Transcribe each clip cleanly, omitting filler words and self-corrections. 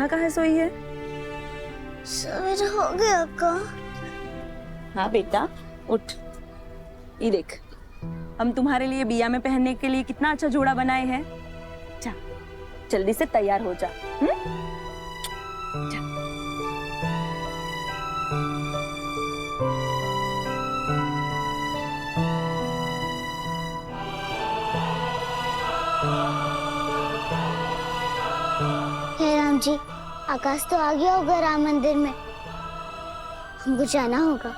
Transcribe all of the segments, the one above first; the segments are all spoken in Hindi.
कहाँ सोई है? सवेरे हो गया अक्का। हाँ बेटा उठ, ये देख हम तुम्हारे लिए बिया में पहनने के लिए कितना अच्छा जोड़ा बनाए हैं। जा जल्दी से तैयार हो जा। हे राम जी, आकाश तो आ गया होगा राम मंदिर में, हमको जाना होगा।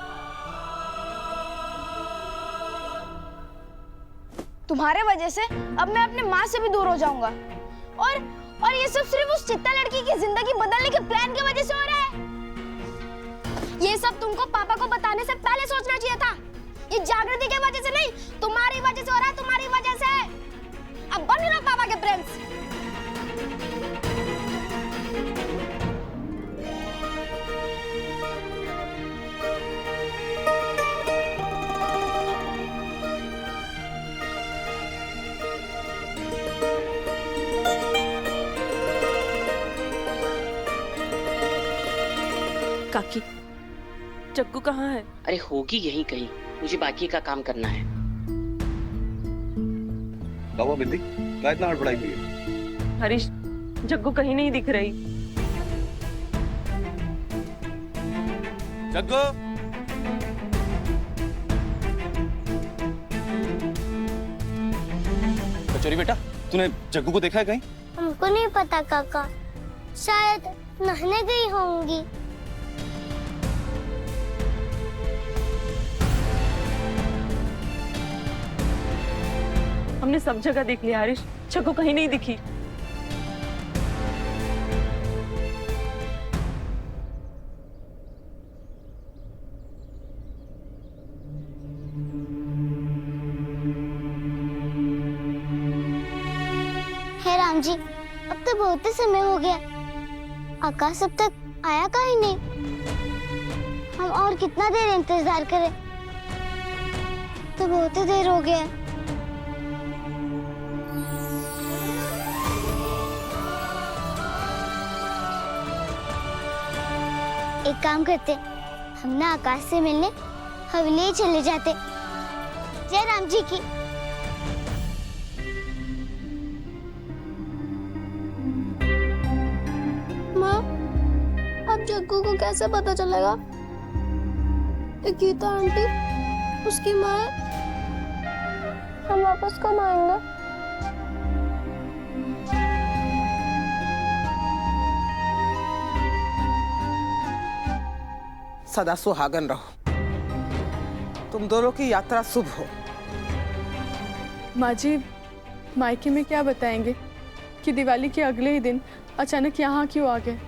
तुम्हारे वजह से अब मैं अपने माँ से भी दूर हो जाऊंगा और ये सब सिर्फ उस चित्ता लड़की की जिंदगी बदलने के प्लान की वजह से हो रहा है। ये सब तुमको पापा को बताने से पहले सोचना चाहिए था। ये जागृति की वजह से नहीं, तुम्हारी वजह से हो रहा है, तुम्हारी वजह से। अब बन रहो पापा के प्रिंस। काकी जग्गू कहाँ है? अरे होगी यहीं कहीं, मुझे बाकी का काम करना है। हुआ बिंदी, क्या इतना हड़बड़ाई हुई है? हरीश जग्गू कहीं नहीं दिख रही। जग्गू, कचौरी बेटा, तूने जग्गू को देखा है कहीं? हमको नहीं पता काका, शायद नहाने गई होंगी। हमने सब जगह देख लिया हरीश, जग्गू कहीं नहीं दिखी। हे राम जी, अब तो बहुत समय हो गया, आकाश अब तक आया काहे नहीं? हम और कितना देर इंतजार करें? तो बहुत देर हो गया। एक काम करते, हम ना आकाश से मिलने हवेली चले जाते। जय राम जी की। माँ, अब जग्गू को कैसे पता चलेगा कि गीता आंटी उसकी माँ है? हम वापस कब आएंगे? सदा सुहागन रहो, तुम दोनों की यात्रा शुभ हो। माँ जी, मायके में क्या बताएंगे कि दिवाली के अगले ही दिन अचानक यहाँ क्यों आ गए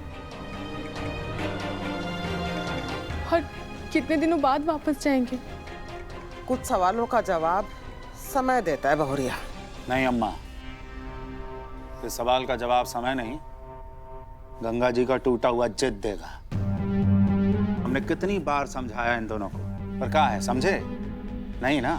और कितने दिनों बाद वापस जाएंगे? कुछ सवालों का जवाब समय देता है बहुरिया। नहीं अम्मा, इस सवाल का जवाब समय नहीं, गंगा जी का टूटा हुआ जिद देगा। हमने कितनी बार समझाया इन दोनों को, पर क्या है, समझे नहीं ना।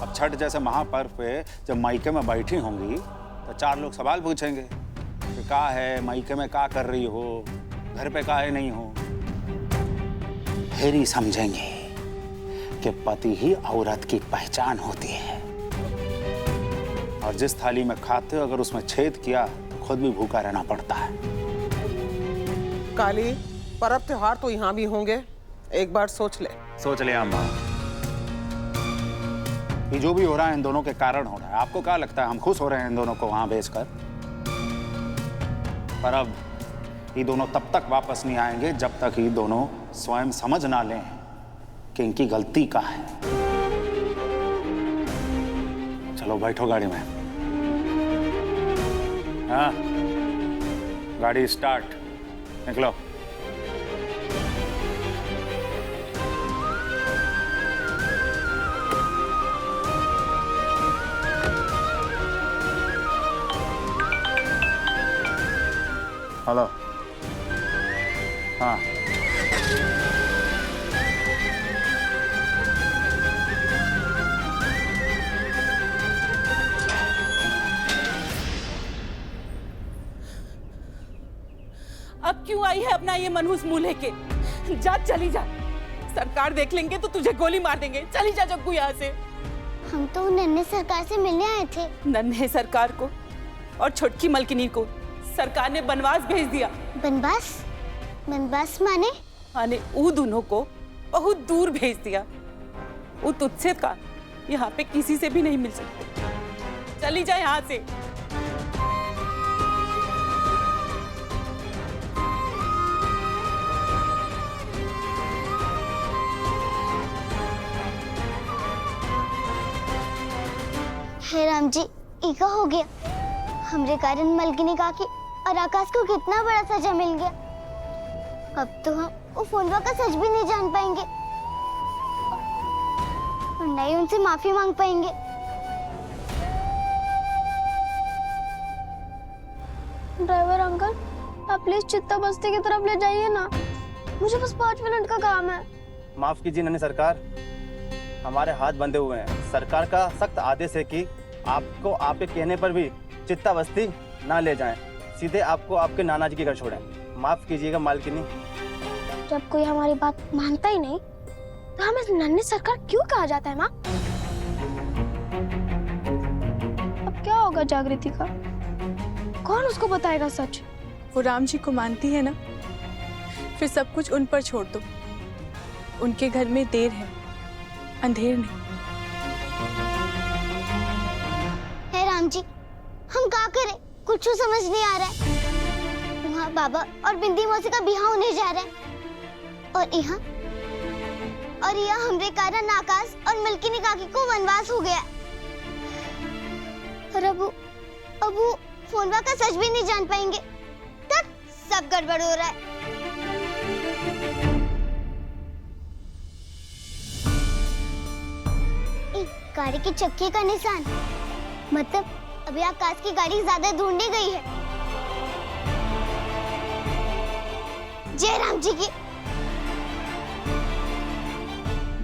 अब छठ जैसे महापर्व पे जब मायके में बैठी होंगी तो चार लोग सवाल पूछेंगे कि क्या है, मायके में क्या कर रही हो, घर पे काहे नहीं हो। फिर ही समझेंगे कि पति ही औरत की पहचान होती है। और जिस थाली में खाते हो अगर उसमें छेद किया तो खुद भी भूखा रहना पड़ता है। काली, पर्व त्योहार तो यहाँ भी होंगे, एक बार सोच ले। सोच लिया अम्मा, ये जो भी हो रहा है इन दोनों के कारण हो रहा है। आपको क्या लगता है हम खुश हो रहे हैं इन दोनों को वहां भेजकर? पर अब ये दोनों तब तक वापस नहीं आएंगे जब तक ये दोनों स्वयं समझ ना लें कि इनकी गलती क्या है। चलो बैठो गाड़ी में। हाँ, गाड़ी स्टार्ट, निकलो। हेलो, हाँ अब क्यों आई है अपना ये मनहूस मुंह लेके? जा, चली जा। सरकार देख लेंगे तो तुझे गोली मार देंगे। चली जा जग्गू यहाँ से। हम तो नन्हे सरकार से मिलने आए थे। नन्हे सरकार को और छोटकी मलकिनी को सरकार ने बनवास भेज दिया। बनवास? बनवास माने? माने वो दोनों को बहुत दूर भेज दिया। वो तुझसे का यहाँ पे किसी से भी नहीं मिल सकते। चली जा यहाँ से। हे राम जी, इका हो गया। हमरे कारण मलकिनी काकी और आकाश को कितना बड़ा सजा मिल गया। अब तो हम वो फोनवा का सच भी नहीं जान पाएंगे और न ही उनसे माफी मांग पाएंगे। ड्राइवर अंकल, आप प्लीज चित्ता बस्ती की तरफ ले जाइए ना, मुझे बस 5 मिनट का काम है। माफ कीजिए नन्हे सरकार, हमारे हाथ बंधे हुए हैं। सरकार का सख्त आदेश है कि आपको आपके कहने पर भी चित्ता बस्ती ना ले जाएं, सीधे आपको आपके नाना जी के घर छोड़ें। माफ कीजिएगा मालकिनी। जब कोई हमारी बात मानता ही नहीं तो हमें नन्हे सरकार क्यों कहा जाता है माँ? अब क्या होगा जागृति का? कौन उसको बताएगा सच? वो राम जी को मानती है ना, फिर सब कुछ उन पर छोड़ दो। उनके घर में देर है, अंधेर नहीं। हे राम जी, हम क्या करें? कुछ समझ नहीं आ रहा है। वहाँ बाबा और बिंदी मौसी का बिहाव होने जा रहा है और यहाँ हमरे कारण आकाश और मलकिनी काकी को वनवास हो गया। और अब वो फोनवा का सच भी नहीं जान पाएंगे। तब सब गड़बड़ हो रहा है। एक गाड़ी की चक्की का निशान, मतलब अभी आकाश की गाड़ी ज्यादा दूर नहीं गई है। जय राम जी की।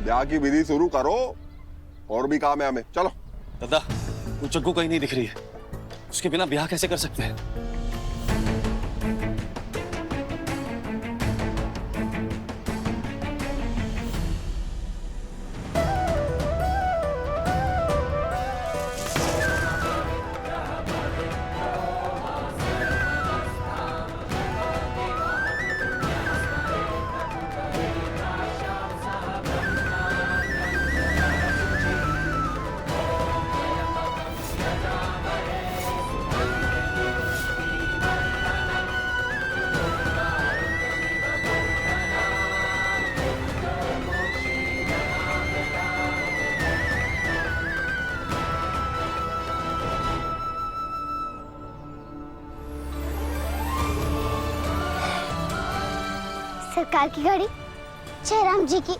ब्याह की विधि शुरू करो, और भी काम है हमें। चलो। दादा, वो जग्गू कहीं नहीं दिख रही है। उसके बिना ब्याह कैसे कर सकते हैं? सरकार की गाड़ी, जय राम जी की।